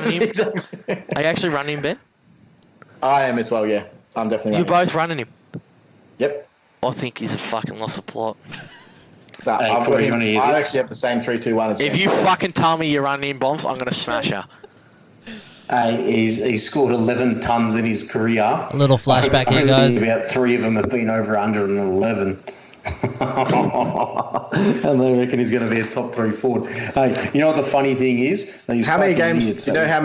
running him? Are you actually running him, Ben? I am as well, yeah. I'm definitely You're running. both running him. Yep. I think he's a fucking loss of plot. Nah, Hey, I've got Corey, him. you wanna hear I this? actually have the same 3-2-1 as If Ben. you fucking tell me you're running him bombs, I'm going to smash you. He's scored 11 tons in his career. A little flashback here, guys. About 3 of them have been over 111. And they reckon he's going to be a top 3 forward. Hey, you know what the funny thing is? How many games? Do you know how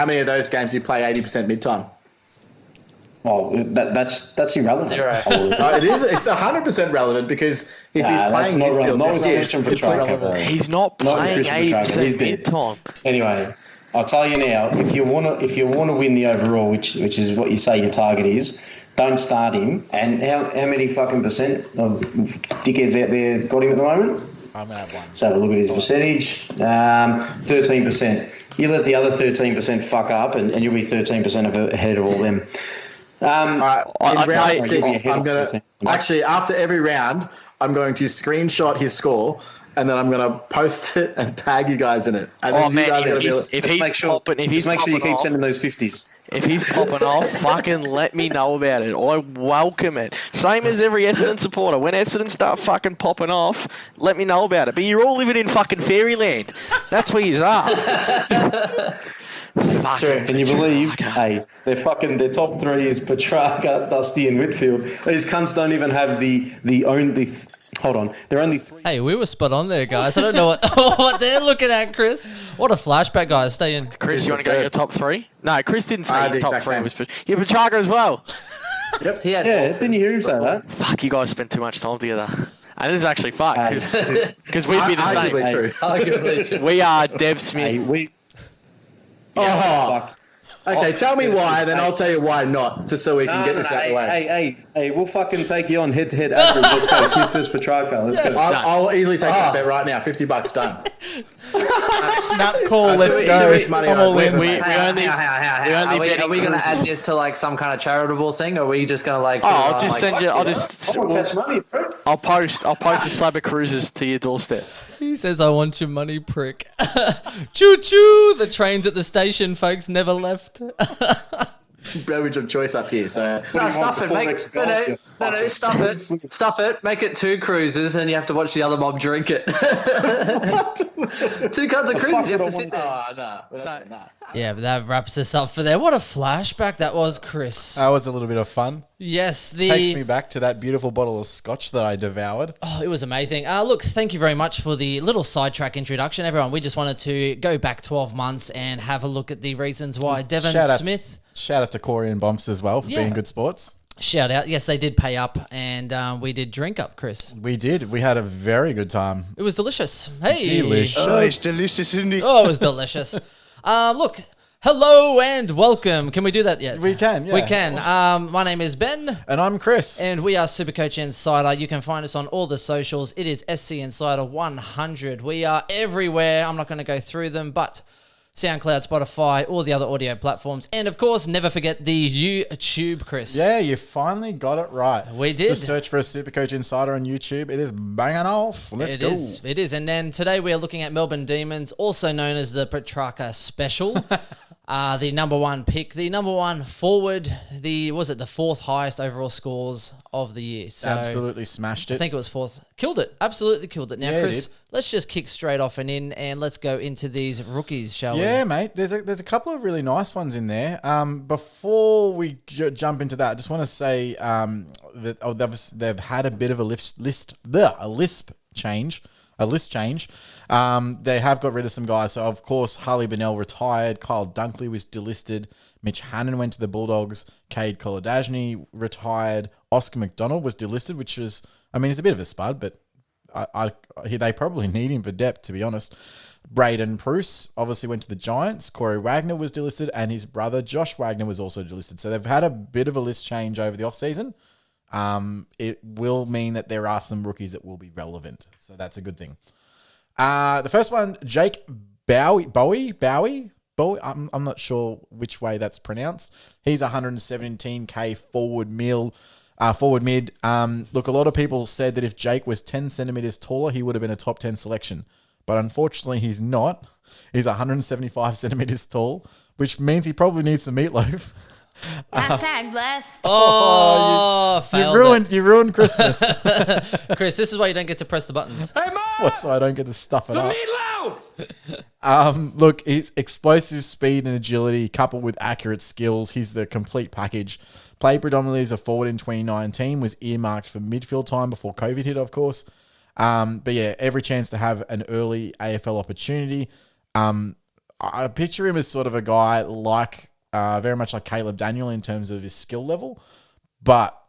many of those games you play 80% mid-time? Well, that's irrelevant. Zero. It is. It's 100% relevant because if he's playing not midfield, relevant. Not it's Christian Petrarca. He's not playing Christian Petrarca. He's 80% dead. mid-time. Anyway, I'll tell you now. If you want to win the overall, which is what you say your target is, don't start him. And how many fucking percent of dickheads out there got him at the moment? I'm going to have one. Let's have a look at his percentage. 13%. You let the other 13% fuck up, and you'll be 13% ahead of all them. All right, in round you- 6, I'm gonna actually after every round, I'm going to screenshot his score, and then I'm gonna post it and tag you guys in it. And Oh then you man, guys are gonna be if Just he's make sure. popping, if he's Just make sure you popping keep off, sending those 50s. if he's popping off, fucking let me know about it. I welcome it. Same as every Essendon supporter. When Essendon start fucking popping off, let me know about it. But you're all living in fucking fairyland. That's where you are. true. Can you believe? Hey, their top 3 is Petrarca, Dusty, and Whitfield. These cunts don't even have hold on. They're only 3. Hey, we were spot on there, guys. I don't know what they're looking at, Chris. What a flashback, guys. Stay in. Chris, you want to go your top 3? No, Chris didn't say The his top exact 3 same. was yeah, Petrarca as well. He had Yeah, didn't you hear him say that? Fuck, you guys spend too much time together. And this is actually fuck, because we'd be the Arguably same. true. arguably true. We are Dev Hey, Smith. fuck. Okay, tell me why, then I'll tell you why not, just so we can get this out of the way. Hey, we'll fucking take you on head-to-head average. Let's go. Smith versus Petrarca. Let's go. I'll easily take that bet right now. $50 done. Snap call, let's do go. it, money I'm on all it. in. We only Are we betting going to cruises. add this to like some kind of charitable thing, or are we just going to like? Oh, I'll just send you. I want cash money, bro. I'll post a slab of cruises to your doorstep. He says, I want your money, prick. Choo-choo! The trains at the station, folks, never left. Beverage of choice up here. So No, stuff it. No, stuff it. Make it 2 cruises, and you have to watch the other mob drink it. 2 kinds of cruises. You have to sit there. Yeah, but that wraps us up for there. What a flashback that was, Chris. That was a little bit of fun. Yes, Takes me back to that beautiful bottle of scotch that I devoured. Oh, it was amazing. Look, thank you very much for the little sidetrack introduction, everyone. We just wanted to go back 12 months and have a look at the reasons why Devon Smith... Shout out to Corey and Bumps as well for being good sports. Shout out. Yes, they did pay up, and we did drink up, Chris. We did. We had a very good time. It was delicious. Hey. Delicious. Oh, it's delicious, isn't it? Oh, it was delicious. Look, hello and welcome. Can we do that yet? We can, yeah. We can. My name is Ben. And I'm Chris. And we are Supercoach Insider. You can find us on all the socials. It is SC Insider 100. We are everywhere. I'm not going to go through them, but SoundCloud, Spotify, all the other audio platforms. And, of course, never forget the YouTube, Chris. Yeah, you finally got it right. We did. Just search for a Supercoach Insider on YouTube. It is banging off. Let's go. It is. And then today we are looking at Melbourne Demons, also known as the Petrarca Special. The number 1 pick, the number 1 forward, the 4th highest overall scores of the year. So Absolutely smashed it. I think it was 4th. Killed it. Absolutely killed it. Now, Yeah, Chris, it did. let's just kick straight off and in, and let's go into these rookies, shall we? Yeah, mate. There's a couple of really nice ones in there. Before we jump into that, I just want to say that they've had a bit of a list change. They have got rid of some guys. So, of course, Harley Bennell retired. Kyle Dunkley was delisted. Mitch Hannon went to the Bulldogs. Cade Koladajny retired. Oscar McDonald was delisted, which is, I mean, he's a bit of a spud, but they probably need him for depth, to be honest. Braden Pruce obviously went to the Giants. Corey Wagner was delisted, and his brother Josh Wagner was also delisted. So they've had a bit of a list change over the offseason. It will mean that there are some rookies that will be relevant. So that's a good thing. The first one, Jake Bowie. I'm not sure which way that's pronounced. He's 117k forward mid. Look, a lot of people said that if Jake was 10 centimeters taller, he would have been a top 10 selection. But unfortunately, he's not. He's 175 centimeters tall, which means he probably needs some meatloaf. Hashtag blessed. Failed You ruined Christmas. Chris, this is why you don't get to press the buttons. What's so I don't get to stuff it up? Look, his explosive speed and agility coupled with accurate skills, he's the complete package. Played predominantly as a forward in 2019, was earmarked for midfield time before COVID hit, of course. But yeah, every chance to have an early AFL opportunity. I picture him as sort of a guy like, very much like Caleb Daniel in terms of his skill level, but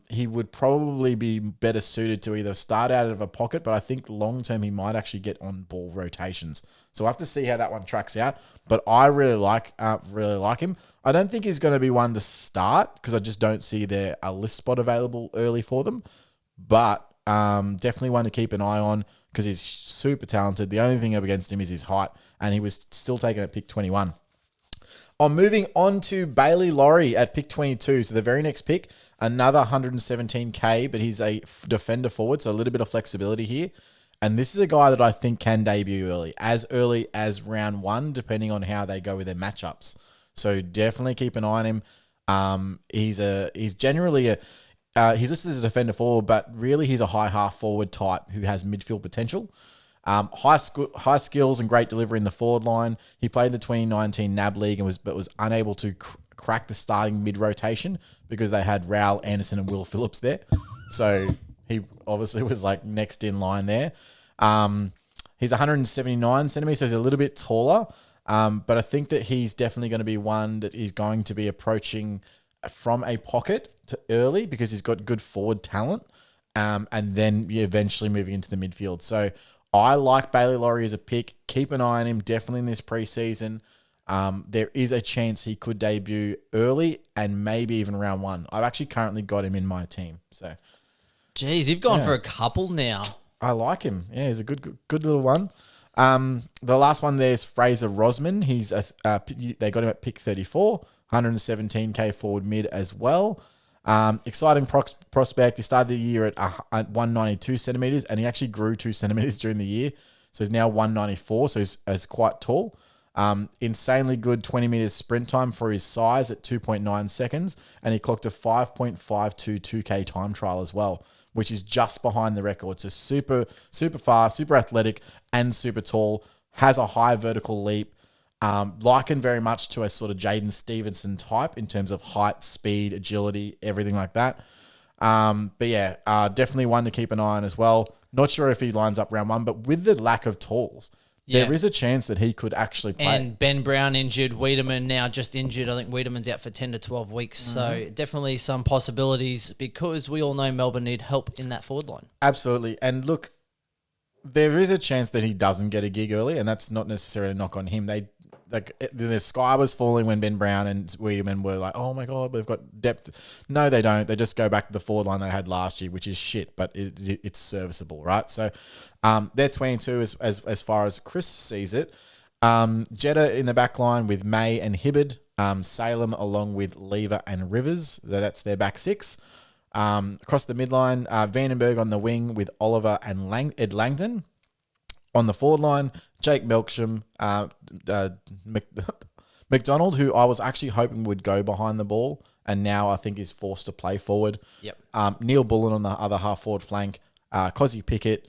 he would probably be better suited to either start out of a pocket, but I think long term he might actually get on ball rotations. So we'll have to see how that one tracks out. But I really like him. I don't think he's going to be one to start because I just don't see there a list spot available early for them. But definitely one to keep an eye on because he's super talented. The only thing up against him is his height, and he was still taken at pick 21. I'm moving on to Bailey Laurie at pick 22. So the very next pick, another 117K, but he's a defender forward, so a little bit of flexibility here. And this is a guy that I think can debut early as round 1, depending on how they go with their matchups. So definitely keep an eye on him. He's generally he's listed as a defender forward, but really he's a high half forward type who has midfield potential. High skills and great delivery in the forward line. He played in the 2019 NAB League and was unable to crack the starting mid rotation because they had Raul Anderson and Will Phillips there. So he obviously was like next in line there. He's 179 centimeters, so he's a little bit taller. But I think that he's definitely going to be one that is going to be approaching from a pocket to early because he's got good forward talent. And then eventually moving into the midfield. So I like Bailey Laurie as a pick. Keep an eye on him, definitely in this preseason. There is a chance he could debut early and maybe even round 1. I've actually currently got him in my team. So, Jeez, you've gone for a couple now. I like him. Yeah, he's a good little one. The last one there is Fraser Rosman. They got him at pick 34, 117K forward mid as well. Exciting prospect. He started the year at 192 centimeters, and he actually grew 2 centimeters during the year. So he's now 194, so he's quite tall. Insanely good 20 meters sprint time for his size at 2.9 seconds, and he clocked a 5.52 2K time trial as well, which is just behind the record. So super fast, super athletic, and super tall. Has a high vertical leap. Likened very much to a sort of Jaden Stevenson type in terms of height, speed, agility, everything like that. But yeah, definitely one to keep an eye on as well. Not sure if he lines up round 1, but with the lack of tools, there is a chance that he could actually play. And Ben Brown injured, Wiedemann now just injured. I think Wiedemann's out for 10 to 12 weeks. So definitely some possibilities because we all know Melbourne need help in that forward line. Absolutely. And look, there is a chance that he doesn't get a gig early, and that's not necessarily a knock on him. The sky was falling when Ben Brown and Wiedemann were like, oh my God, we've got depth. No, they don't. They just go back to the forward line they had last year, which is shit, but it's serviceable, right? So they're 22 as far as Chris sees it. Jetta in the back line with May and Hibbard. Salem along with Lever and Rivers. That's their back 6. Across the midline, Vandenberg on the wing with Oliver and Ed Langdon. On the forward line, Jake Melksham, McDonald, who I was actually hoping would go behind the ball, and now I think is forced to play forward. Yep. Neil Bullen on the other half forward flank, Cozzy Pickett,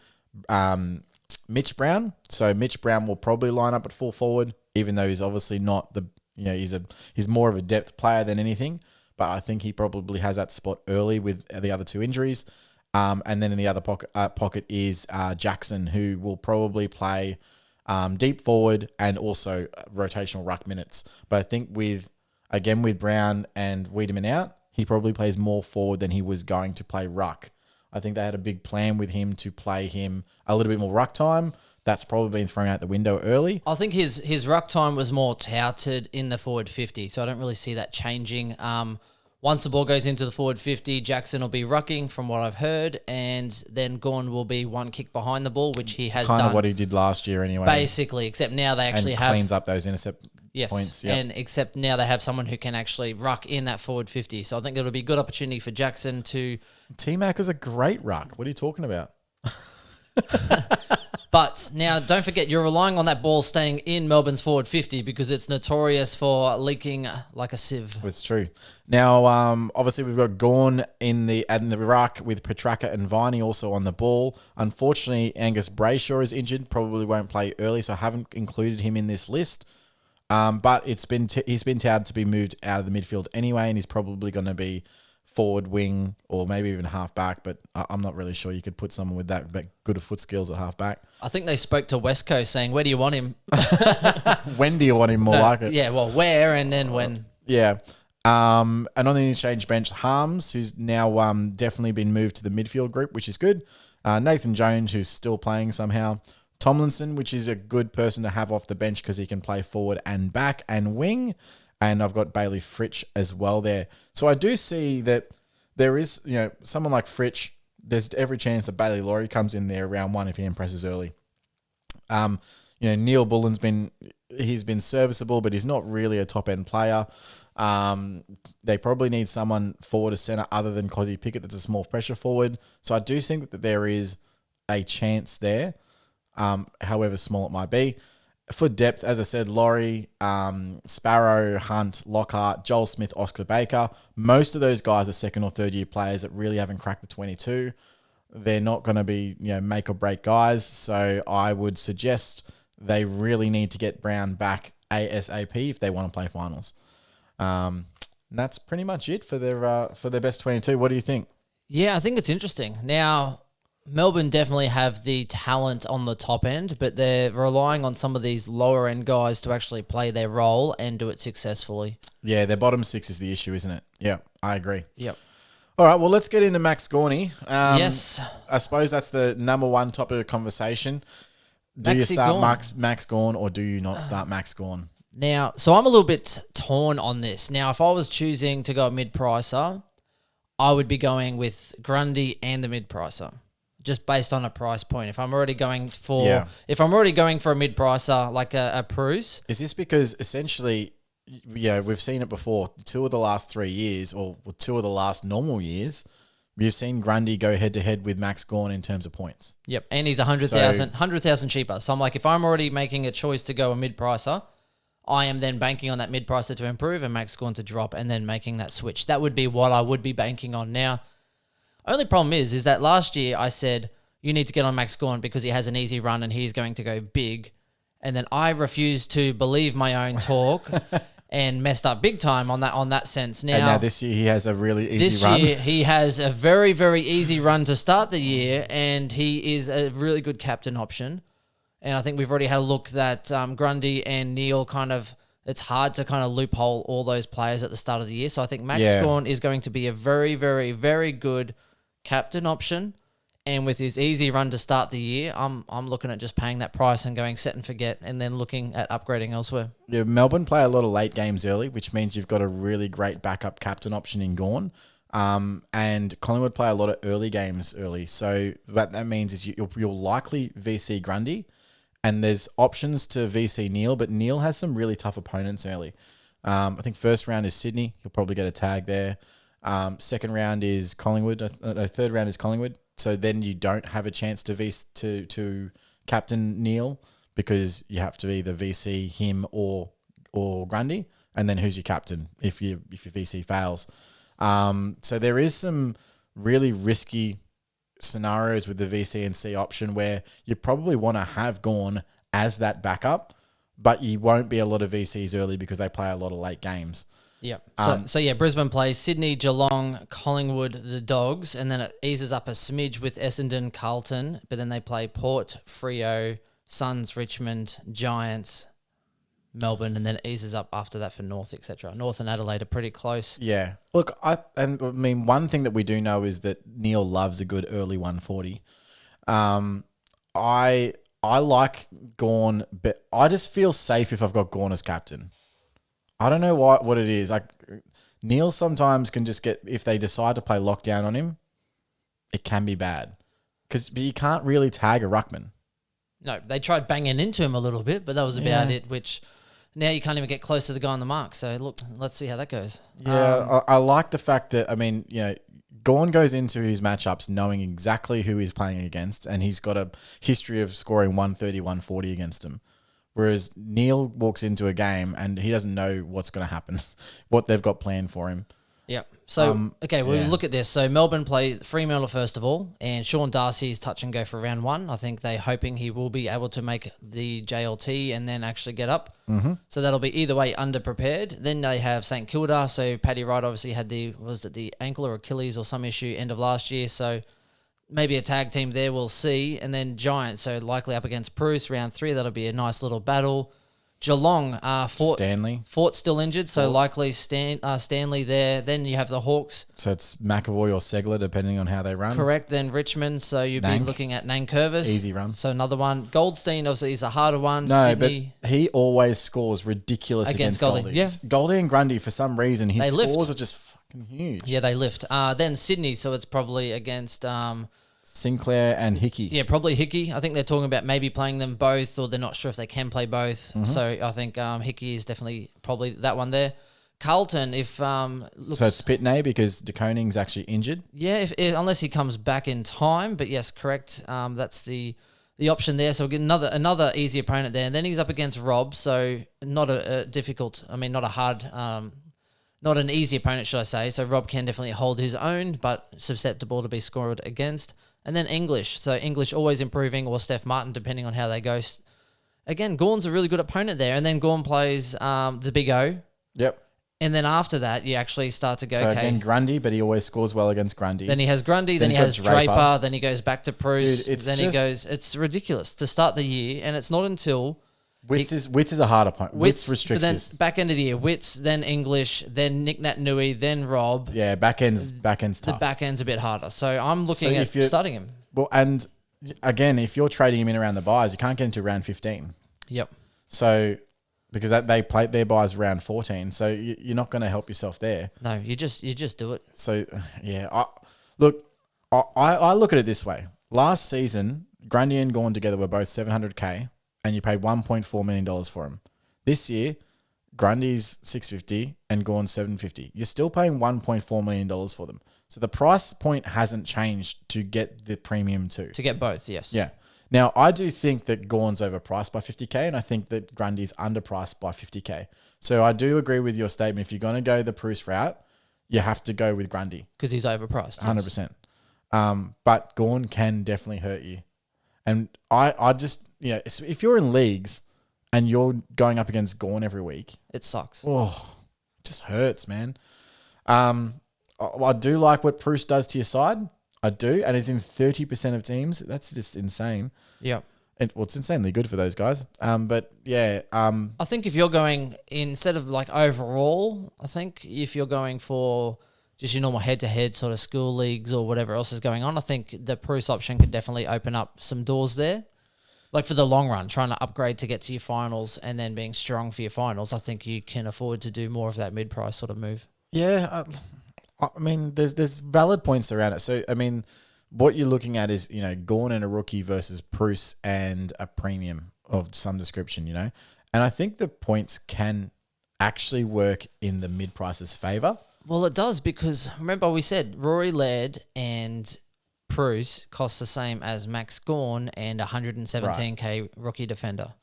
Mitch Brown. So Mitch Brown will probably line up at full forward, even though he's obviously not he's more of a depth player than anything. But I think he probably has that spot early with the other 2 injuries. And then in the other pocket is Jackson, who will probably play deep forward and also rotational ruck minutes. But I think with Brown and Wiedemann out, he probably plays more forward than he was going to play ruck. I think they had a big plan with him to play him a little bit more ruck time. That's probably been thrown out the window early. I think his ruck time was more touted in the forward 50, so I don't really see that changing. Once the ball goes into the forward 50, Jackson will be rucking from what I've heard, and then Gawn will be one kick behind the ball, which he has done. Kind of what he did last year anyway. Basically, except now they actually and have... cleans up those intercept points. Yep. And except now they have someone who can actually ruck in that forward 50. So I think it'll be a good opportunity for Jackson to... T-Mac is a great ruck. What are you talking about? But now, don't forget, you're relying on that ball staying in Melbourne's forward 50 because it's notorious for leaking like a sieve. It's true. Now, obviously, we've got Gawn in the ruck with Petraka and Viney also on the ball. Unfortunately, Angus Brayshaw is injured, probably won't play early, so I haven't included him in this list. But he's been touted to be moved out of the midfield anyway, and he's probably going to be forward wing or maybe even half back, but I'm not really sure you could put someone with that good of foot skills at half back. I think they spoke to West Coast saying, where do you want him? When do you want him more like it? Yeah, well, where and then when. Yeah. And on the interchange bench, Harms, who's now definitely been moved to the midfield group, which is good. Nathan Jones, who's still playing somehow. Tomlinson, which is a good person to have off the bench because he can play forward and back and wing. And I've got Bailey Fritsch as well there. So I do see that there is, someone like Fritsch, there's every chance that Bailey Laurie comes in there round one if he impresses early. Neil Bullen's been serviceable, but he's not really a top-end player. They probably need someone forward to centre other than Cozzy Pickett that's a small pressure forward. So I do think that there is a chance there, however small it might be. For depth, as I said, Laurie, Sparrow, Hunt, Lockhart, Joel Smith, Oscar Baker. Most of those guys are second or third year players that really haven't cracked the 22. They're not going to be make or break guys. So I would suggest they really need to get Brown back ASAP if they want to play finals. And that's pretty much it for their best 22. What do you think? Yeah, I think it's interesting. Now, Melbourne definitely have the talent on the top end, but they're relying on some of these lower end guys to actually play their role and do it successfully. Yeah, their bottom six is the issue, isn't it? Yeah, I agree. Yep. All right, well, let's get into Max Gorney. Yes. I suppose that's the number one topic of conversation. Do you start Max Gawn or do you not start Max Gawn? Now, so I'm a little bit torn on this. Now, if I was choosing to go mid-pricer, I would be going with Grundy and the mid-pricer, just based on a price point. If I'm already going for a mid-pricer like a Bruce. Is this because essentially, we've seen it before. 2 of the last 3 years, or 2 of the last normal years, you've seen Grundy go head-to-head with Max Gawn in terms of points. Yep, and he's 100,000 cheaper. So I'm like, if I'm already making a choice to go a mid-pricer, I am then banking on that mid-pricer to improve and Max Gawn to drop and then making that switch. That would be what I would be banking on now. Only problem is that last year I said, you need to get on Max Gawn because he has an easy run and he's going to go big. And then I refused to believe my own talk and messed up big time on that sense. Now this year he has a really easy run. This year he has a very, very easy run to start the year and he is a really good captain option. And I think we've already had a look that Grundy and Neil it's hard to kind of loophole all those players at the start of the year. So I think Max Gawn is going to be a very, very, very good captain option. And with his easy run to start the year, I'm looking at just paying that price and going set and forget and then looking at upgrading elsewhere. Yeah, Melbourne play a lot of late games early, which means you've got a really great backup captain option in Gawn. And Collingwood play a lot of early games early. So what that means is you'll likely VC Grundy. And there's options to VC Neil, but Neil has some really tough opponents early. I think first round is Sydney. He'll probably get a tag there. Second round is Collingwood. Third round is Collingwood. So then you don't have a chance to captain Neil because you have to either VC him or Grundy. And then who's your captain if your VC fails? So there is some really risky scenarios with the VC and C option where you probably want to have Gawn as that backup, but you won't be a lot of VCs early because they play a lot of late games. Yeah. So Brisbane plays Sydney, Geelong, Collingwood, the Dogs, and then it eases up a smidge with Essendon, Carlton, but then they play Port, Freo, Suns, Richmond, Giants, Melbourne, and then it eases up after that for North, etc. North and Adelaide are pretty close. Yeah. Look, one thing that we do know is that Neil loves a good early 140. I like Gawn, but I just feel safe if I've got Gawn as captain. I don't know what it is. Like Neil sometimes can just get, if they decide to play lockdown on him, it can be bad. But you can't really tag a ruckman. No, they tried banging into him a little bit, but that was about it, which Now you can't even get close to the guy on the mark. So look, let's see how that goes. Yeah, I like the fact that, I mean, Gawn goes into his matchups knowing exactly who he's playing against, and he's got a history of scoring 130, 140 against him. Whereas Neil walks into a game and he doesn't know what's going to happen, what they've got planned for him. Yep. So, we'll yeah. look at this. So, Melbourne play Fremantle first of all, and Sean Darcy's touch and go for round 1. I think they're hoping he will be able to make the JLT and then actually get up. Mm-hmm. So, that'll be either way underprepared. Then they have St Kilda. So, Paddy Wright obviously had the ankle or Achilles or some issue end of last year. So, maybe a tag team there, we'll see. And then Giants, so likely up against Bruce, round 3. That'll be a nice little battle. Geelong, Fort's still injured, so likely Stanley there. Then you have the Hawks. So it's McAvoy or Segler, depending on how they run. Correct. Then Richmond, so you'd be looking at Nankervis. Easy run. So another one. Goldstein, obviously, is a harder one. No, Sydney, but he always scores ridiculous against Goldie. Yeah. Goldie and Grundy, for some reason, his They scores lift. are just fucking huge. Yeah, they lift. Then Sydney, so it's probably against... Sinclair and Hickey. Yeah, probably Hickey. I think they're talking about maybe playing them both, or they're not sure if they can play both. Mm-hmm. So I think Hickey is definitely probably that one there. Carlton, if looks, So it's Pitney because De Koning's actually injured. yeah, if unless he comes back in time, but yes, correct. That's the option there. So we'll get another easy opponent there, and then he's up against Rob. So not a difficult. I mean, not a hard. Not an easy opponent, should I say. So Rob can definitely hold his own, but susceptible to be scored against. And then English. So English always improving, or Steph Martin, depending on how they go. Again, Gawn's a really good opponent there. And then Gawn plays the Big O. Yep. And then after that, you actually start to go, So okay. again, Grundy, but he always scores well against Grundy. Then he has Grundy, then he he's has got Draper, then he goes back to Bruce, Dude, it's then he just- goes... It's ridiculous to start the year, and it's not until... Wits is a hard opponent. Wits restricts but then us. back end of the year, Wits, then English, then Nick Nat Nui, then Rob. Yeah, back end's The tough. back end's a bit harder. So I'm looking So at if you- starting him. Well, and again, if you're trading him in around the buys, you can't get into round 15. Yep. So because they played their buys round 14, so you're not going to help yourself there. No, you just do it. So yeah, I look at it this way. Last season, Grundy and Gawn together were both 700k, and you paid $1.4 million for him. This year, Grundy's 650 and Gawn's 750. You're still paying $1.4 million for them. So the price point hasn't changed to get the premium too. To get both, yes. Yeah. Now, I do think that Gawn's overpriced by 50k, and I think that Grundy's underpriced by 50k. So I do agree with your statement. If you're going to go the Bruce route, you have to go with Grundy. Because he's overpriced. 100%. But Gawn can definitely hurt you. And I just, if you're in leagues and you're going up against Gawn every week, It sucks. oh, it just hurts, man. I do like what Bruce does to your side. I do. And it's in 30% of teams. That's just insane. Yeah. It's insanely good for those guys. But yeah, I think if you're going, instead of like overall, I think if you're going for just your normal head-to-head sort of school leagues or whatever else is going on, I think the Bruce option could definitely open up some doors there. Like for the long run, trying to upgrade to get to your finals and then being strong for your finals, I think you can afford to do more of that mid-price sort of move. yeah. I mean, there's valid points around it. So I mean, what you're looking at is Gawn and a rookie versus Bruce and a premium of some description. And I think the points can actually work in the mid price's favor. Well, it does because remember we said Rory Laird and Bruce cost the same as Max Gawn and 117k rookie defender.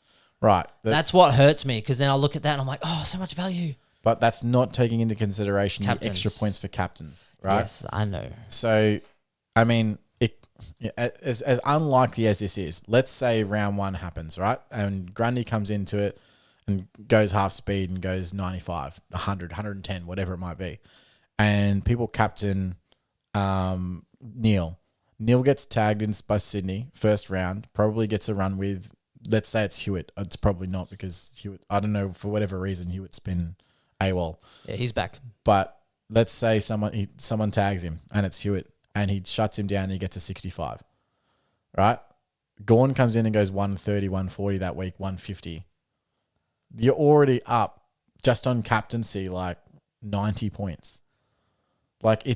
Right. That's what hurts me because then I look at that and I'm like, oh, so much value. But that's not taking into consideration Captains. the extra points for captains, right? Yes, I know. So, I mean, as unlikely as this is, let's say round 1 happens, right? And Grundy comes into it and goes half speed and goes 95, 100, 110, whatever it might be. And people captain Neil. Neil gets tagged in by Sydney, first round, probably gets a run with, let's say it's Hewitt. It's probably not because Hewitt, I don't know, for whatever reason, Hewitt's been AWOL. Yeah, he's back. But let's say someone tags him and it's Hewitt and he shuts him down and he gets a 65, right? Gawn comes in and goes 130, 140 that week, 150. You're already up just on captaincy like 90 points. Like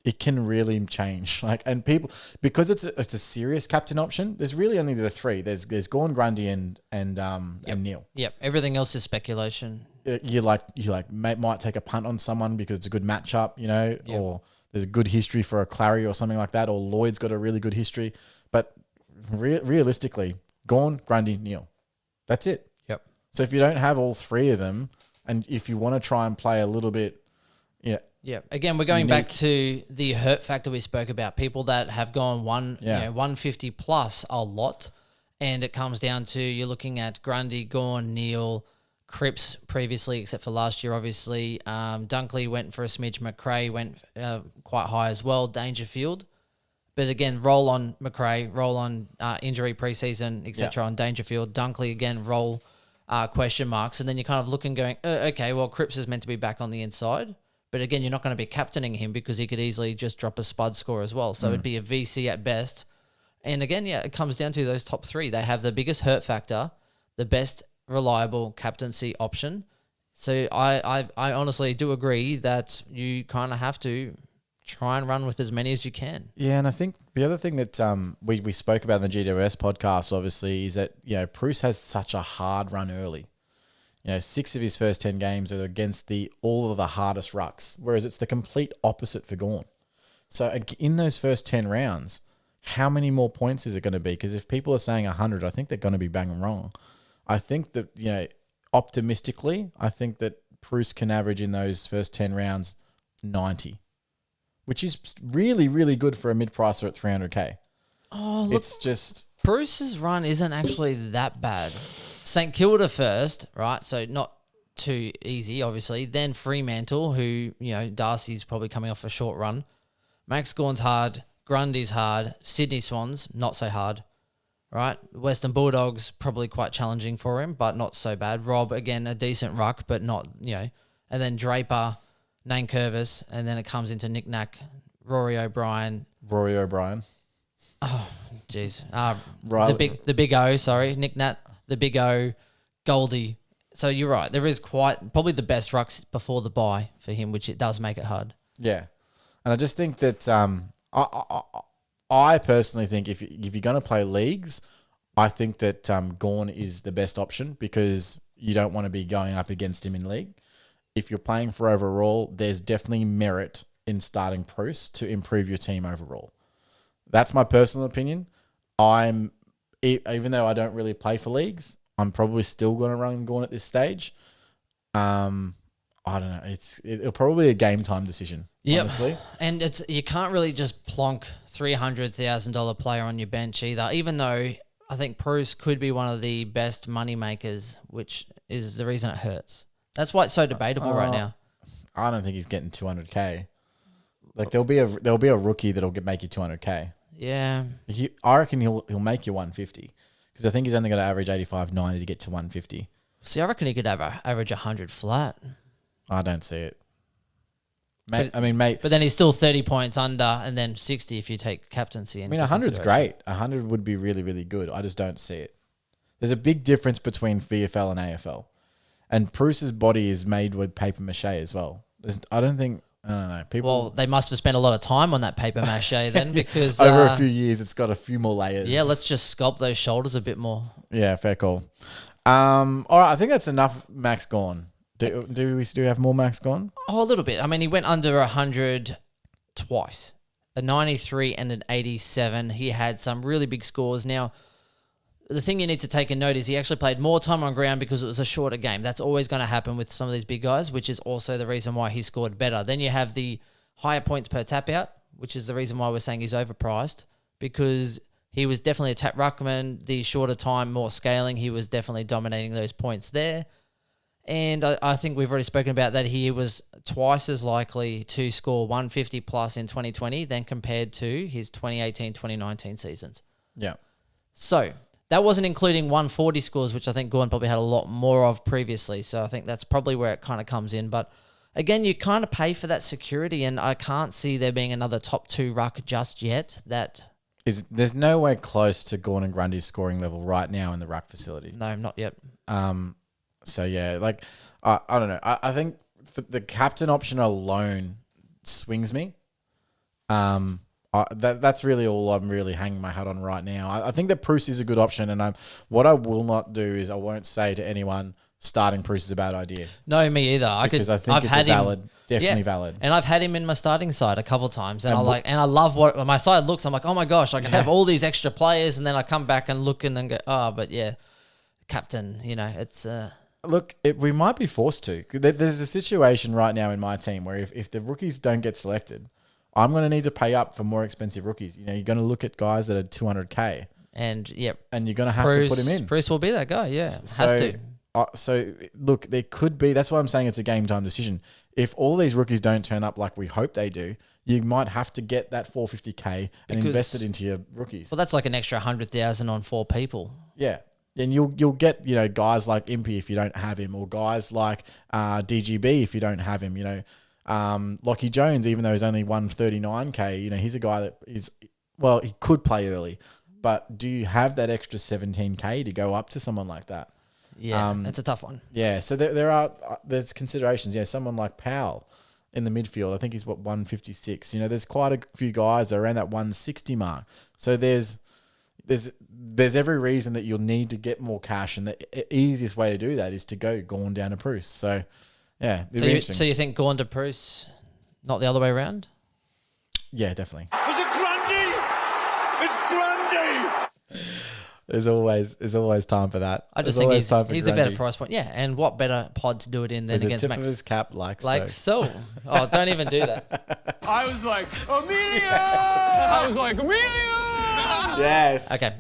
it can really change. Like, and people, because it's a serious captain option, there's really only the three. There's Gawn, Grundy, and Neil. Yep. Everything else is speculation. You might take a punt on someone because it's a good matchup, Yep. or there's a good history for a Clary or something like that, or Lloyd's got a really good history. But realistically, Gawn, Grundy, Neil. That's it. Yep. So if you don't have all three of them, and if you want to try and play a little bit, Yeah. Again, we're going back to the hurt factor we spoke about. People that have gone 150 plus a lot, and it comes down to you're looking at Grundy, Gawn, Neil, Cripps previously, except for last year, obviously. Dunkley went for a smidge. McRae went quite high as well. Dangerfield. But again, roll on McRae, roll on injury preseason, etc. on Dangerfield. Dunkley, again, roll question marks. And then you're kind of looking going, okay, well, Cripps is meant to be back on the inside. But again, you're not going to be captaining him because he could easily just drop a spud score as well. So it'd be a VC at best. And again, it comes down to those top three. They have the biggest hurt factor, the best reliable captaincy option. So I honestly do agree that you kind of have to try and run with as many as you can. Yeah, and I think the other thing that we spoke about in the GWS podcast, obviously, is that Bruce has such a hard run early. 6 of his first 10 games are against all of the hardest rucks, whereas it's the complete opposite for Gawn. So in those first 10 rounds, how many more points is it going to be? Because if people are saying 100, I think they're going to be bang wrong. I think that, optimistically, I think that Bruce can average in those first 10 rounds 90, which is really, really good for a mid-pricer at 300K. Oh, look, it's just... Bruce's run isn't actually that bad. St Kilda first, right? So not too easy, obviously. Then Fremantle, who, Darcy's probably coming off a short run. Max Gawn's hard. Grundy's hard. Sydney Swans, not so hard, right? Western Bulldogs, probably quite challenging for him, but not so bad. Rob, again, a decent ruck, but not, And then Draper, Nane Curvis, and then it comes into Nick Nack, Rory O'Brien. Oh, jeez. The big O, sorry. Nick Nat, the big O, Goldie. So you're right. There is probably the best rucks before the bye for him, which it does make it hard. Yeah. And I just think that I personally think if you're going to play leagues, I think that Gawn is the best option because you don't want to be going up against him in league. If you're playing for overall, there's definitely merit in starting Bruce to improve your team overall. That's my personal opinion. Even though I don't really play for leagues, I'm probably still going to run Gawn at this stage. I don't know. It'll probably be a game time decision, honestly. And you can't really just plonk $300,000 player on your bench either, even though I think Bruce could be one of the best money makers, which is the reason it hurts. That's why it's so debatable right now. I don't think he's getting 200K. Like there'll be a rookie that'll make you 200K. Yeah. I reckon he'll make you 150 because I think he's only going to average 85, 90 to get to 150. See, I reckon he could average 100 flat. I don't see it. But then he's still 30 points under and then 60 if you take captaincy. 100's great. 100 would be really, really good. I just don't see it. There's a big difference between VFL and AFL. And Bruce's body is made with paper mache as well. I don't know. Well, they must have spent a lot of time on that paper mache then because... Over a few years, it's got a few more layers. Yeah, let's just sculpt those shoulders a bit more. Yeah, fair call. All right, I think that's enough Max Gawn. Do we have more Max Gawn? Oh, a little bit. I mean, he went under 100 twice. A 93 and an 87. He had some really big scores. Now, the thing you need to take a note is he actually played more time on ground because it was a shorter game. That's always going to happen with some of these big guys, which is also the reason why he scored better. Then you have the higher points per tap out, which is the reason why we're saying he's overpriced because he was definitely a tap ruckman. The shorter time, more scaling, he was definitely dominating those points there. And I think we've already spoken about that he was twice as likely to score 150 plus in 2020 than compared to his 2018-2019 seasons. Yeah. So that wasn't including 140 scores, which I think Gawn probably had a lot more of previously. So I think that's probably where it kind of comes in. But again, you kind of pay for that security, and I can't see there being another top two ruck just yet. There's nowhere close to Gawn and Grundy's scoring level right now in the ruck facility. No, not yet. So yeah, I don't know. I think the captain option alone swings me. That's really all I'm really hanging my hat on right now. I think that Bruce is a good option, and what I will not do is I won't say to anyone starting Bruce is a bad idea. No, me either. Because I think it's valid, definitely valid. And I've had him in my starting side a couple of times, and I love what my side looks. I'm like, oh my gosh, I can have all these extra players, and then I come back and look and then go, oh, but yeah, captain, it's. Look, we might be forced to. There's a situation right now in my team where if the rookies don't get selected, I'm going to need to pay up for more expensive rookies. You're going to look at guys that are 200K. And, yep. And you're going to have to put him in. Bruce will be that guy, yeah. So, has to. So, look, there could be... That's why I'm saying it's a game time decision. If all these rookies don't turn up like we hope they do, you might have to get that 450K and invest it into your rookies. Well, that's like an extra 100,000 on 4 people. Yeah. And you'll get, guys like Impey if you don't have him, or guys like DGB if you don't have him, Lockie Jones, even though he's only 139K, he's a guy that is, well, he could play early, but do you have that extra 17K to go up to someone like that? Yeah, it's a tough one. Yeah, so there's considerations. Yeah, someone like Powell in the midfield, I think he's 156. There's quite a few guys that are around that 160 mark. So there's every reason that you'll need to get more cash, and the easiest way to do that is to go Gawn down to Bruce. So. Yeah, so you think Gawn to Bruce, not the other way around? Yeah, definitely. Was it Grundy? It's Grundy! There's always time for that. I just think he's a better price point. Yeah, and what better pod to do it in than with against the tip Max? of his cap, like so. Oh, don't even do that. I was like, Amelia! I was like, Amelia! Yes. Okay.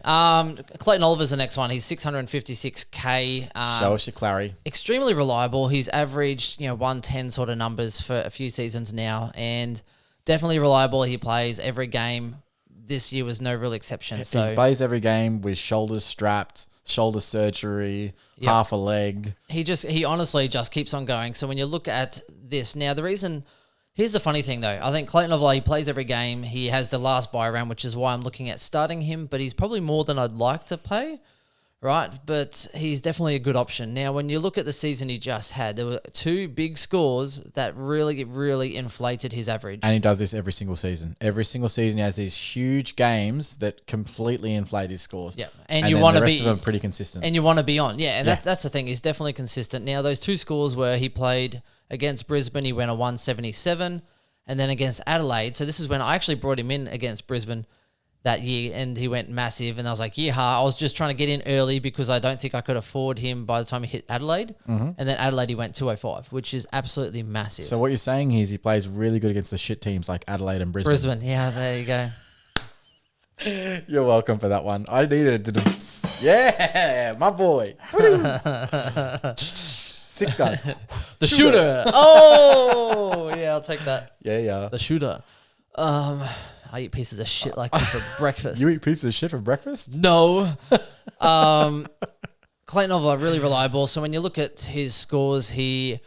Clayton Oliver's the next one. He's 656K. Show us your Clary. Extremely reliable. He's averaged 110 sort of numbers for a few seasons now, and definitely reliable. He plays every game. This year was no real exception. So he plays every game with shoulders strapped, shoulder surgery, half a leg. He honestly just keeps on going. So when you look at this now, here's the funny thing, though. I think Clayton Oliver, he plays every game. He has the last buy round, which is why I'm looking at starting him. But he's probably more than I'd like to pay, right? But he's definitely a good option. Now, when you look at the season he just had, there were 2 big scores that really, really inflated his average. And he does this every single season. Every single season he has these huge games that completely inflate his scores. Yeah, and you want to be... the rest of them pretty consistent. And you want to be on. Yeah, and that's the thing. He's definitely consistent. Now, those 2 scores where he played... Against Brisbane, he went a 177, and then against Adelaide. So this is when I actually brought him in against Brisbane that year, and he went massive. And I was like, I was just trying to get in early because I don't think I could afford him by the time he hit Adelaide. Mm-hmm. And then Adelaide, he went 205, which is absolutely massive. So what you're saying is he plays really good against the shit teams like Adelaide and Brisbane. Yeah, there you go. You're welcome for that one. I needed to do... Yeah, my boy. 6 guns. The shooter. Oh, yeah, I'll take that. Yeah. The shooter. I eat pieces of shit like that for breakfast. You eat pieces of shit for breakfast? No. Clayton Oliver, really reliable. So when you look at his scores, he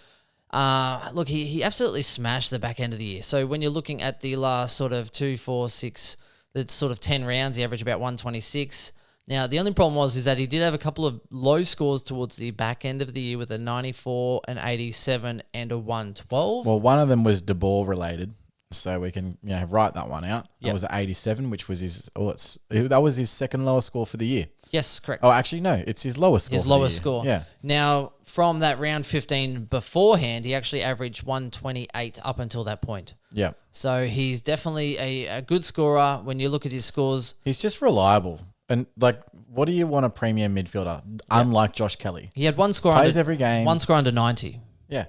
absolutely smashed the back end of the year. So when you're looking at the last sort of 2, 4, 6, that's sort of 10 rounds, he averaged about 126. Now, the only problem is that he did have a couple of low scores towards the back end of the year with a 94, an 87, and a 112. Well, one of them was De Boer related, so we can write that one out. That was an 87, which was that was his second lowest score for the year. Yes, correct. Oh, actually, no, it's his lowest score. His lowest score. Yeah. Now, from that round 15 beforehand, he actually averaged 128 up until that point. Yeah. So he's definitely a good scorer. When you look at his scores, he's just reliable. And what do you want a premium midfielder? Unlike Josh Kelly, he had one score plays every game. One score under 90. Yeah,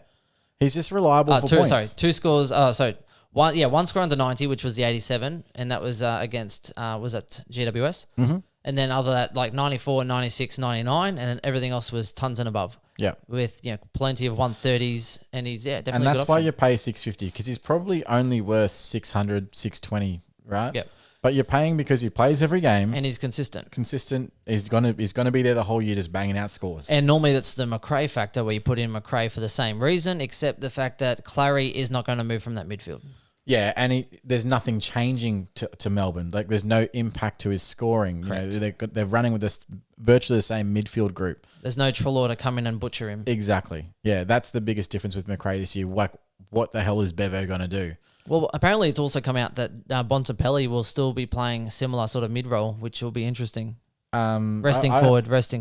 he's just reliable for points. Sorry, 2 scores. One score under 90, which was the 87, and that was against was at GWS. Mm-hmm. And then other that 94, 96, 99, and then everything else was tons and above. Yeah, with plenty of 130s, and he's definitely. And that's why you pay $650 because he's probably only worth 600, 620, right? Yep. But you're paying because he plays every game. And he's consistent. He's gonna be there the whole year just banging out scores. And normally that's the McRae factor where you put in McRae for the same reason, except the fact that Clary is not going to move from that midfield. Yeah, and there's nothing changing to Melbourne. Like, there's no impact to his scoring. You know, they're running with this virtually the same midfield group. There's no Treloar to come in and butcher him. Exactly. Yeah, that's the biggest difference with McRae this year. Like, what the hell is Bevo going to do? Well, apparently it's also come out that Bontempelli will still be playing similar sort of mid-roll, which will be interesting. Resting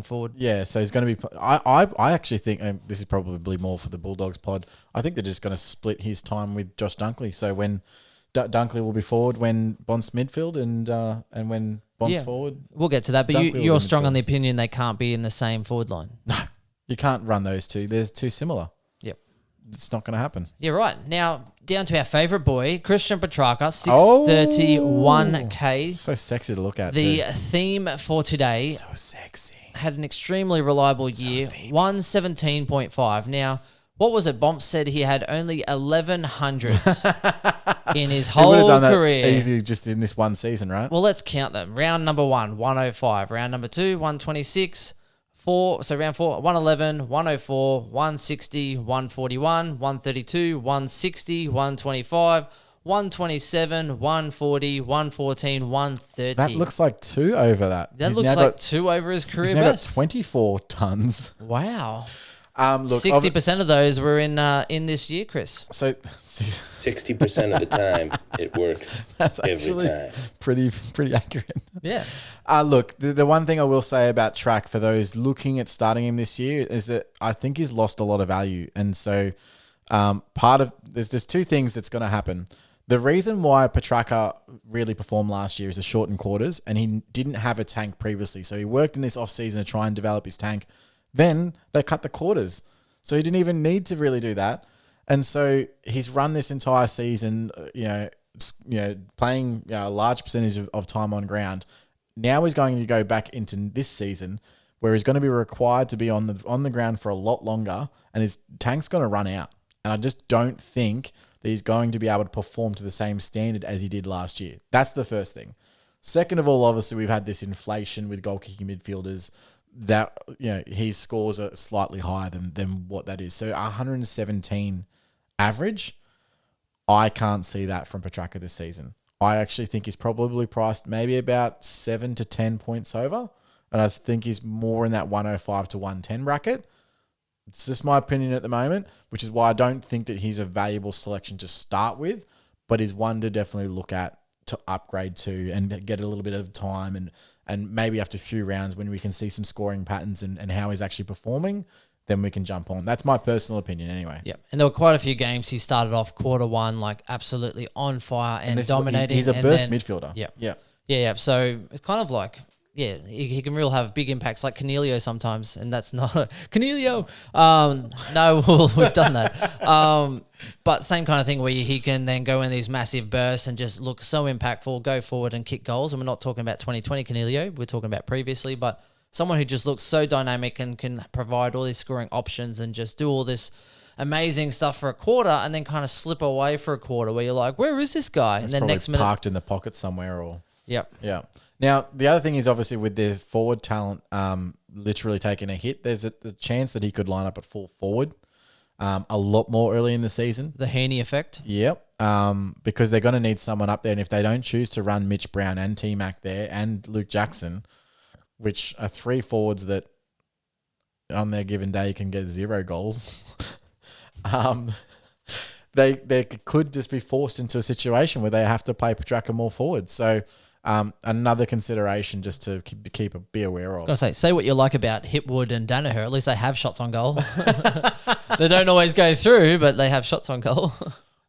forward. Yeah, so he's going to be. I actually think, and this is probably more for the Bulldogs pod, I think they're just going to split his time with Josh Dunkley. So when Dunkley will be forward, when Bont's midfield, and when Bont's forward. We'll get to that, but you're strong on the opinion they can't be in the same forward line. No, you can't run those two. They're too similar. Yep. It's not going to happen. Yeah, right. Now, down to our favourite boy, Christian Petrarca, 631K. So sexy to look at, The theme for today. So sexy. Had an extremely reliable year, 117.5. Now, what was it? Bomp said he had only 1100s in his He would have whole done that career. easy just in this one season, right? Well, let's count them. Round number 1, 105. Round number 2, 126. Round 4, 111, 104, 160, 141, 132, 160, 125, 127, 140, 114, 130. That looks like 2 over that. That looks like 2 over his career He's now best. got 24 tons. Wow. Look, 60% of those were in this year, Chris. So 60% of the time, it works that's every actually time. pretty accurate. Yeah. Look, the one thing I will say about Track for those looking at starting him this year is that I think he's lost a lot of value, and so there's 2 things that's going to happen. The reason why Petrarca really performed last year is the shortened quarters, and he didn't have a tank previously, so he worked in this off season to try and develop his tank. Then they cut the quarters, so he didn't even need to really do that. And so he's run this entire season, playing a large percentage of time on ground. Now he's going to go back into this season where he's going to be required to be on the ground for a lot longer, and his tank's going to run out. And I just don't think that he's going to be able to perform to the same standard as he did last year. That's the first thing. Second of all, obviously we've had this inflation with goal kicking midfielders. That his scores are slightly higher than what that is. So 117 average, I can't see that from Petrarca this season. I actually think he's probably priced maybe about 7 to 10 points over, and I think he's more in that 105 to 110 bracket. It's just my opinion at the moment, which is why I don't think that he's a valuable selection to start with, but is one to definitely look at to upgrade to and get a little bit of time and maybe after a few rounds when we can see some scoring patterns and how he's actually performing, then we can jump on. That's my personal opinion anyway. Yep. And there were quite a few games he started off quarter 1 like absolutely on fire and dominating. He's a burst midfielder. Yeah. Yeah. Yeah. So it's kind of like, he can really have big impacts like Cornelio sometimes, and that's not Cornelio. No, we've done that. But same kind of thing where he can then go in these massive bursts and just look so impactful, go forward and kick goals. And we're not talking about 2020 Cornelio, we're talking about previously, but someone who just looks so dynamic and can provide all these scoring options and just do all this amazing stuff for a quarter and then kind of slip away for a quarter where you're like, where is this guy? It's and then next minute parked in the pocket somewhere or... Yep. Yeah. Now, the other thing is obviously with their forward talent literally taking a hit, there's a chance that he could line up at full forward a lot more early in the season. The Heaney effect. Yep. Because they're going to need someone up there. And if they don't choose to run Mitch Brown and T-Mac there and Luke Jackson, which are 3 forwards that on their given day can get 0 goals, they could just be forced into a situation where they have to play Petrarca more forward. So... another consideration just to be aware of. I was going to say what you like about Hipwood and Danaher. At least they have shots on goal. They don't always go through, but they have shots on goal.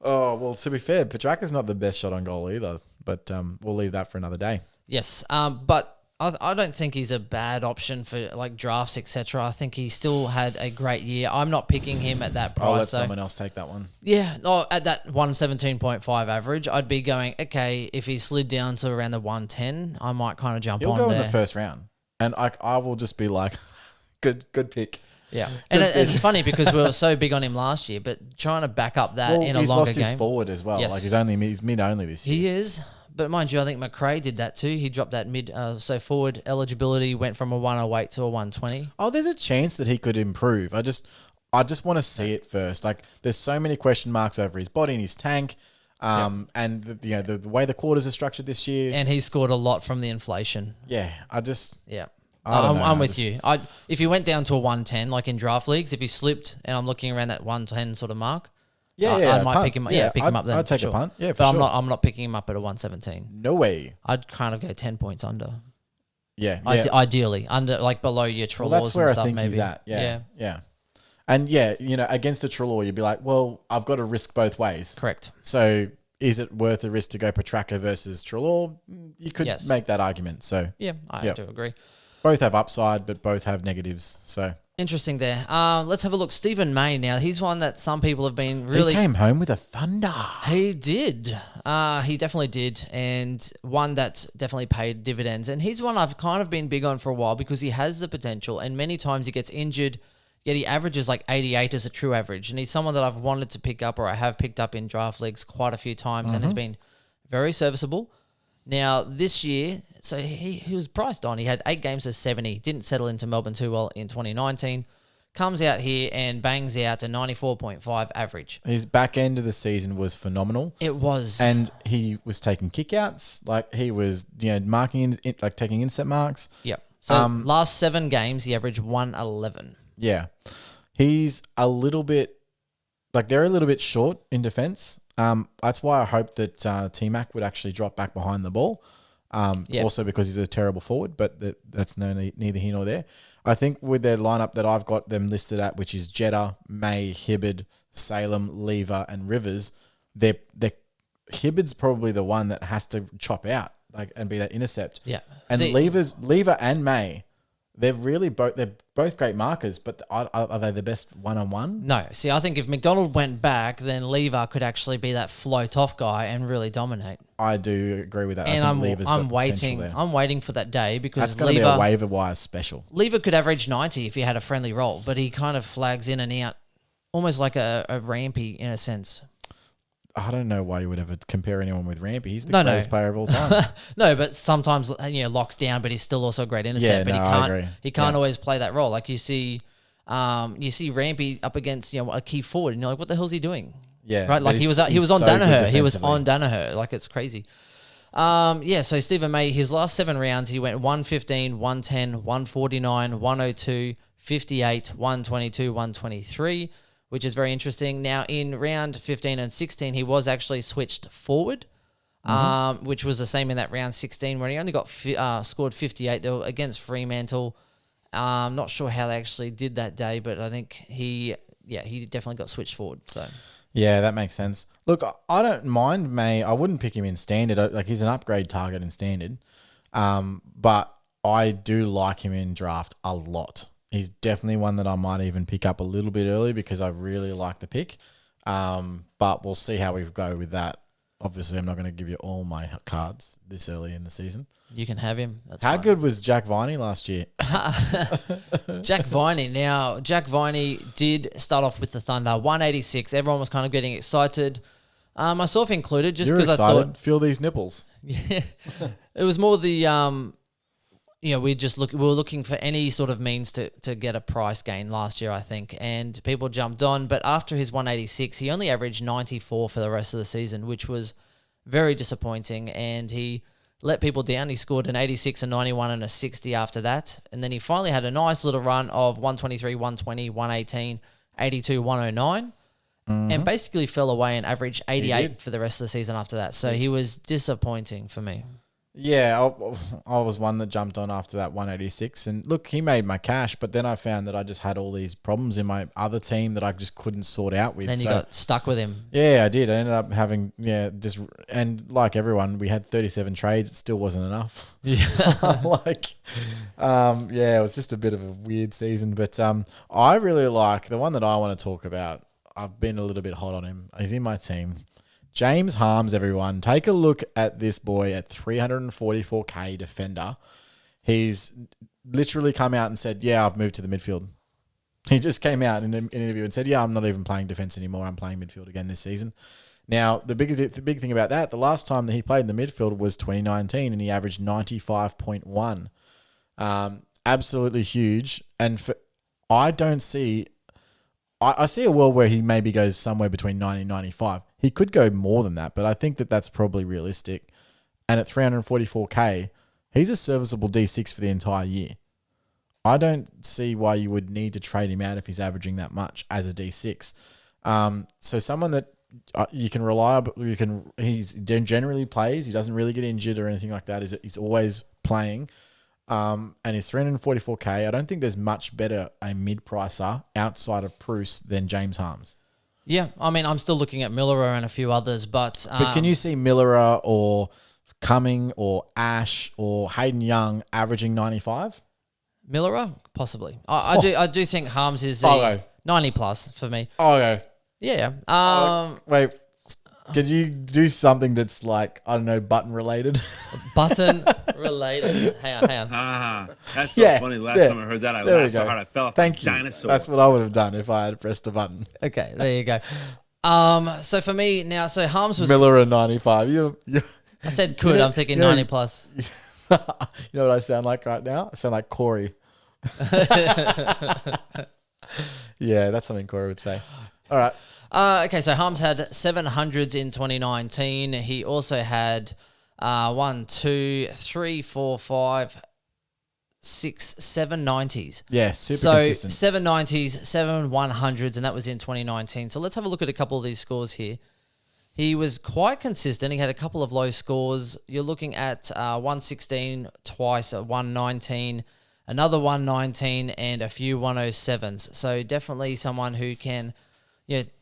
Oh, well, to be fair, Petrarca's not the best shot on goal either, but we'll leave that for another day. Yes, but I don't think he's a bad option for like drafts, etc. I think he still had a great year. I'm not picking him at that price. I'll let someone else take that one. Yeah, at that 117.5 average, I'd be going, okay, if he slid down to around the 110, I might kind of jump on there. He'll go in the first round, and I will just be like, good pick. Yeah, and it's funny because we were so big on him last year, but trying to back up that in a longer game. He's lost his forward as well. Yes. Like he's mid only this year. He is. But mind you, I think McRae did that too. He dropped that forward eligibility, went from a 108 to a 120. Oh, there's a chance that he could improve. I just want to see it first. Like, there's so many question marks over his body and his tank. And the way the quarters are structured this year. And he scored a lot from the inflation. Yeah, Yeah. I don't know. I'm with you. If you went down to a 110, like in draft leagues, if he slipped and I'm looking around that 110 sort of mark, I might punt. pick him. Yeah, pick him up then. I'd take for a sure. punt. Yeah, but for sure. I'm not picking him up at a 117. No way. I'd kind of go 10 points under. Yeah, Ideally, under like below your well, Trelaws that's where and I stuff. think Maybe. he's at. Yeah. And against a Trelaw, you'd be like, well, I've got to risk both ways. Correct. So is it worth the risk to go Petraka versus Trelaw? You could make that argument. So yeah, I do agree. Both have upside, but both have negatives. So interesting there. Let's have a look. Stephen May now. He's one that some people have been really... He came home with a thunder. He did. He definitely did. And one that's definitely paid dividends. And he's one I've kind of been big on for a while because he has the potential. And many times he gets injured, yet he averages like 88 as a true average. And he's someone that I've wanted to pick up or I have picked up in draft leagues quite a few times and has been very serviceable. Now, this year, so he was priced on. He had 8 games of 70, didn't settle into Melbourne too well in 2019. Comes out here and bangs out a 94.5 average. His back end of the season was phenomenal. It was. And he was taking kickouts. Like, he was, marking, like, taking intercept marks. Yep. So, last 7 games, he averaged 111. Yeah. He's a little bit, like, they're a little bit short in defense. That's why I hope that T-Mac would actually drop back behind the ball. Also because he's a terrible forward, but that's neither here nor there. I think with their lineup that I've got them listed at, which is Jeddah, May, Hibbard, Salem, Lever, and Rivers, Hibbard's probably the one that has to chop out and be that intercept. Yeah. And Lever and May, they're both great markers, but are they the best one-on-one? No. See, I think if McDonald went back, then Lever could actually be that float-off guy and really dominate. I do agree with that. And I think I'm waiting for that day because that's going to be a waiver wire special. Lever could average 90 if he had a friendly role, but he kind of flags in and out, almost like a Rampy in a sense. I don't know why you would ever compare anyone with Rampy. He's the greatest player of all time. No, but sometimes locks down, but he's still also a great intercept. Yeah, but I agree. He can't always play that role. Like you see Rampy up against a key forward, and you're like, what the hell's he doing? Yeah, right. Like he was on so Danaher. He was on Danaher. Like it's crazy. So Stephen May, his last 7 rounds, he went 115, 110, 149, 102, 58, 122, 123. Which is very interesting. Now, in round 15 and 16, he was actually switched forward, which was the same in that round 16 where he only got scored 58 against Fremantle. Not sure how they actually did that day, but I think he definitely got switched forward. So yeah, that makes sense. Look, I don't mind May. I wouldn't pick him in standard. Like he's an upgrade target in standard, but I do like him in draft a lot. He's definitely one that I might even pick up a little bit early because I really like the pick. But we'll see how we go with that. Obviously, I'm not going to give you all my cards this early in the season. You can have him. How good was Jack Viney last year? Jack Viney. Now, Jack Viney did start off with the Thunder, 186. Everyone was kind of getting excited, myself included, just because I thought... Feel these nipples. Yeah. It was more the... we were looking for any sort of means to get a price gain last year, I think, and people jumped on. But after his 186, he only averaged 94 for the rest of the season, which was very disappointing. And he let people down. He scored an 86, a 91, and a 60 after that. And then he finally had a nice little run of 123, 120, 118, 82, 109. And basically fell away and averaged 88 for the rest of the season after that. So he was disappointing for me. Yeah, I was one that jumped on after that 186. And look, he made my cash, but then I found that I just had all these problems in my other team that I just couldn't sort out with. Then you got stuck with him. Yeah, I did. I ended up having, and like everyone, we had 37 trades. It still wasn't enough. Yeah. It was just a bit of a weird season. But I really like the one that I want to talk about. I've been a little bit hot on him. He's in my team. James Harms, everyone. Take a look at this boy at 344k defender. He's literally come out and said, yeah, I've moved to the midfield. He just came out in an interview and said, yeah, I'm not even playing defense anymore. I'm playing midfield again this season. Now, the big thing about that, the last time that he played in the midfield was 2019 and he averaged 95.1. Absolutely huge. And I see a world where he maybe goes somewhere between 90 and 95. He could go more than that, but I think that that's probably realistic. And at 344k, he's a serviceable D6 for the entire year. I don't see why you would need to trade him out if he's averaging that much as a D6. So someone that you can rely on, he's generally plays. He doesn't really get injured or anything like that. He's always playing. And he's 344k. I don't think there's much better a mid-pricer outside of Bruce than James Harms. Yeah, I mean, I'm still looking at Millerer and a few others, but can you see Millerer or Cumming or Ash or Hayden Young averaging 95? Millerer? Possibly. I do think Harms is a 90 plus for me. Okay. Yeah. Wait, could you do something that's like, I don't know, button related? Button related. Hang on. That's so funny. Last time I heard that, I laughed so hard I fell off Thank a you. dinosaur. That's what I would have done if I had pressed a button. Okay, there you go. So for me now, so Harms was... Millerer 95. I said could. I'm thinking 90 plus. You know what I sound like right now? I sound like Corey. Yeah, that's something Corey would say. All right. Okay, so Harms had 700s in 2019. He also had 1, 2, 3, 4, 5, 6, 7 90s. Yeah, super consistent. 7 90s, 7 100s, and that was in 2019. So let's have a look at a couple of these scores here. He was quite consistent. He had a couple of low scores. You're looking at 116 twice, 119, another 119, and a few 107s. So definitely someone who can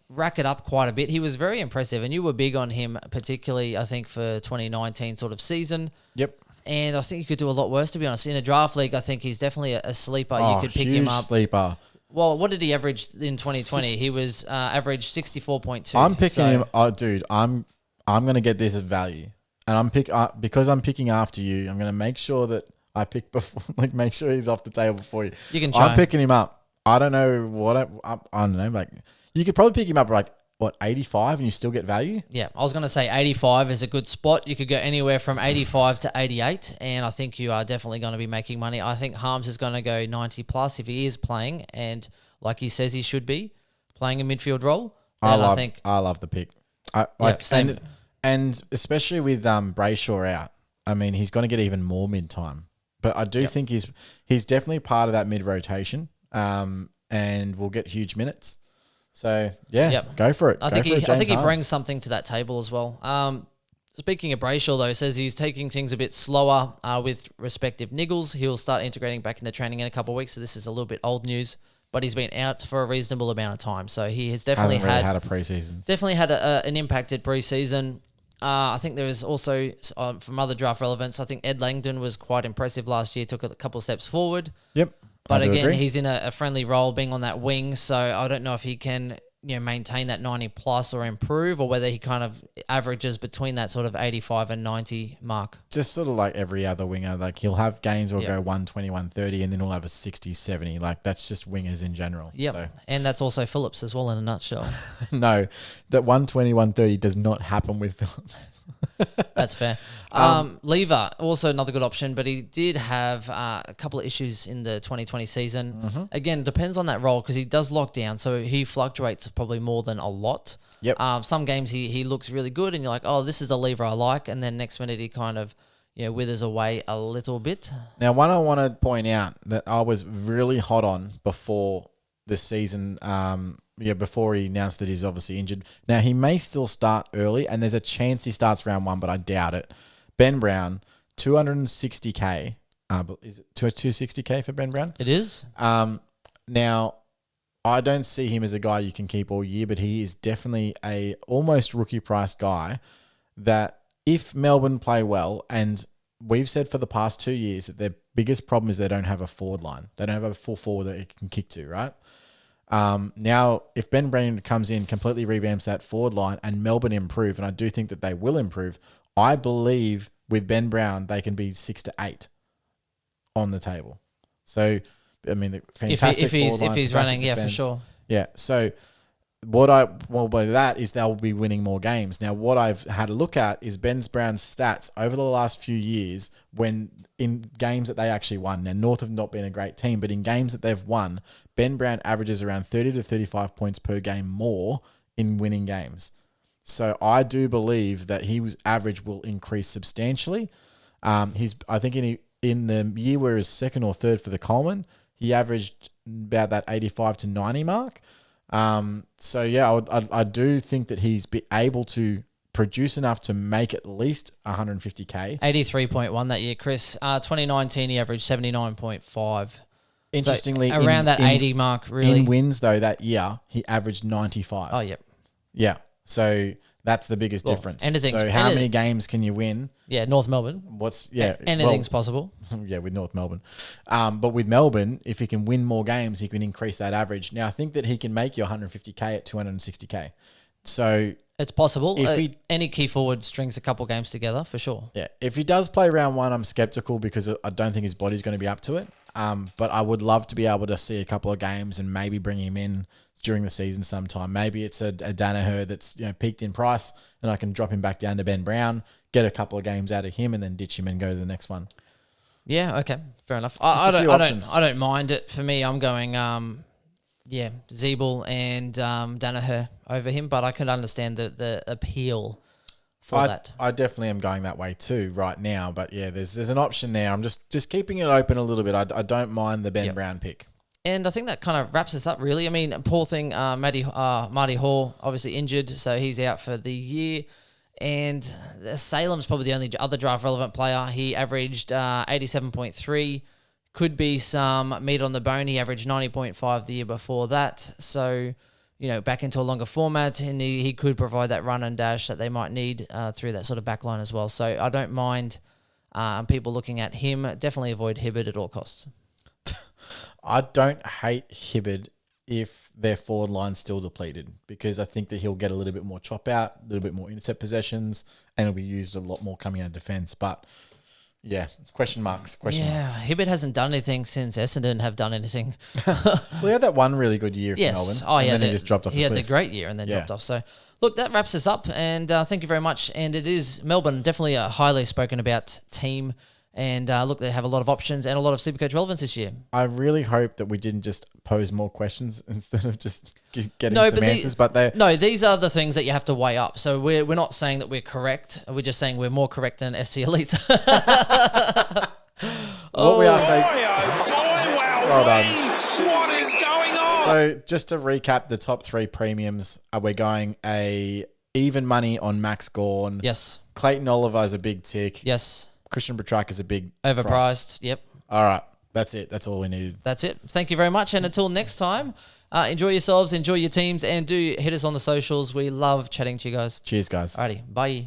rack it up quite a bit. He was very impressive, and you were big on him, particularly, I think, for 2019 sort of season. Yep. And I think you could do a lot worse, to be honest. In a draft league, I think he's definitely a sleeper. You could pick him up. Sleeper. Well, what did he average in 2020? He was averaged 64.2. I'm picking him. Oh, dude, I'm going to get this at value, and because I'm picking after you. I'm going to make sure that I pick before, like make sure he's off the table before you. You can try. I'm picking him up. I don't know what I don't know. Like you could probably pick him up like 85, and you still get value. Yeah, I was going to say 85 is a good spot. You could go anywhere from 85 to 88, and I think you are definitely going to be making money. I think Harms is going to go 90 plus if he is playing, and like he says he should be playing a midfield role. I love the pick. Same. And especially with Brayshaw out, I mean he's going to get even more mid time. But I do think he's definitely part of that mid rotation, and will get huge minutes. So go for it. I think he brings something to that table as well. Speaking of Brayshaw, though, says he's taking things a bit slower with respective niggles. He'll start integrating back into training in a couple of weeks. So this is a little bit old news, but he's been out for a reasonable amount of time. So he has definitely had a preseason. Definitely had an impacted preseason. I think there is also from other draft relevance. I think Ed Langdon was quite impressive last year. Took a couple of steps forward. Yep. But again, he's in a friendly role being on that wing, so I don't know if he can maintain that 90 plus or improve, or whether he kind of averages between that sort of 85 and 90 mark. Just sort of like every other winger. Like he'll have games where he'll go 120, 130, and then he'll have a 60, 70. Like that's just wingers in general. Yep. So. And that's also Phillips as well in a nutshell. No, that 120, 130 does not happen with Phillips. That's fair. Lever, also another good option, but he did have a couple of issues in the 2020 season. Mm-hmm. Again, depends on that role because he does lock down, so he fluctuates probably more than a lot. Yep. Some games he looks really good, and you're like, oh, this is a lever I like, and then next minute he kind of withers away a little bit. Now, one I want to point out that I was really hot on before this season. Before he announced that he's obviously injured. Now, he may still start early, and there's a chance he starts round 1, but I doubt it. Ben Brown, 260K. Is it 260K for Ben Brown? It is. Now, I don't see him as a guy you can keep all year, but he is definitely a almost rookie price guy that if Melbourne play well, and we've said for the past 2 years that their biggest problem is they don't have a forward line. They don't have a full forward that it can kick to, right? Now, if Ben Brown comes in, completely revamps that forward line, and Melbourne improve, and I do think that they will improve, I believe with Ben Brown, they can be 6 to 8 on the table. So, I mean, the fantastic if he's running, defense. For sure. Yeah, so by that is they'll be winning more games. Now, what I've had a look at is Ben Brown's stats over the last few years when in games that they actually won. Now, North have not been a great team, but in games that they've won, Ben Brown averages around 30 to 35 points per game more in winning games. So I do believe that his average will increase substantially. I think in the year where he was second or third for the Coleman, he averaged about that 85 to 90 mark. So yeah, I do think that he's able to produce enough to make at least 150k. 83.1 that year, Chris. 2019 he averaged 79.5. Interestingly, so around that 80 mark, really. In wins though that year, he averaged 95. Oh, yep. Yeah. So that's the biggest difference. So how many games can you win? Yeah, North Melbourne. Anything's possible. Yeah, with North Melbourne. But with Melbourne, if he can win more games, he can increase that average. Now, I think that he can make you 150k at 260k. So it's possible. If any key forward strings a couple games together, for sure. Yeah. If he does play round one, I'm skeptical because I don't think his body's going to be up to it. But I would love to be able to see a couple of games and maybe bring him in during the season sometime. Maybe it's a Danaher that's peaked in price and I can drop him back down to Ben Brown, get a couple of games out of him and then ditch him and go to the next one. Yeah, okay. Fair enough. I don't mind it. For me, I'm going Zeeble and Danaher over him, but I can understand the appeal for that. I definitely am going that way too right now, but yeah, there's an option there. I'm just keeping it open a little bit. I don't mind the Ben Brown pick. And I think that kind of wraps us up, really. I mean, poor thing, Marty Hall, obviously injured, so he's out for the year. And Salem's probably the only other draft-relevant player. He averaged 87.3. Could be some meat on the bone. He averaged 90.5 the year before that. So, back into a longer format, and he could provide that run and dash that they might need through that sort of back line as well. So I don't mind people looking at him. Definitely avoid Hibberd at all costs. I don't hate Hibberd if their forward line's still depleted because I think that he'll get a little bit more chop out, a little bit more intercept possessions, and he'll be used a lot more coming out of defence. But yeah, question marks. Hibberd hasn't done anything since Essendon have done anything. Well, he had that one really good year for Melbourne. And then he just dropped off. He had the great year and then dropped off. So, look, that wraps us up, and thank you very much. And it is Melbourne, definitely a highly spoken about team. And look, they have a lot of options and a lot of Supercoach relevance this year. I really hope that we didn't just pose more questions instead of just getting some answers. These are the things that you have to weigh up. So we're not saying that we're correct. We're just saying we're more correct than SC Elites. What we are saying. Well done. What is going on? So just to recap the top three premiums, we're going a even money on Max Gawn. Yes. Clayton Oliver is a big tick. Yes. Christian Petrarca is a big overpriced. price. Yep. All right. That's it. That's all we needed. That's it. Thank you very much. And until next time, enjoy yourselves, enjoy your teams, and do hit us on the socials. We love chatting to you guys. Cheers, guys. Alrighty. Bye.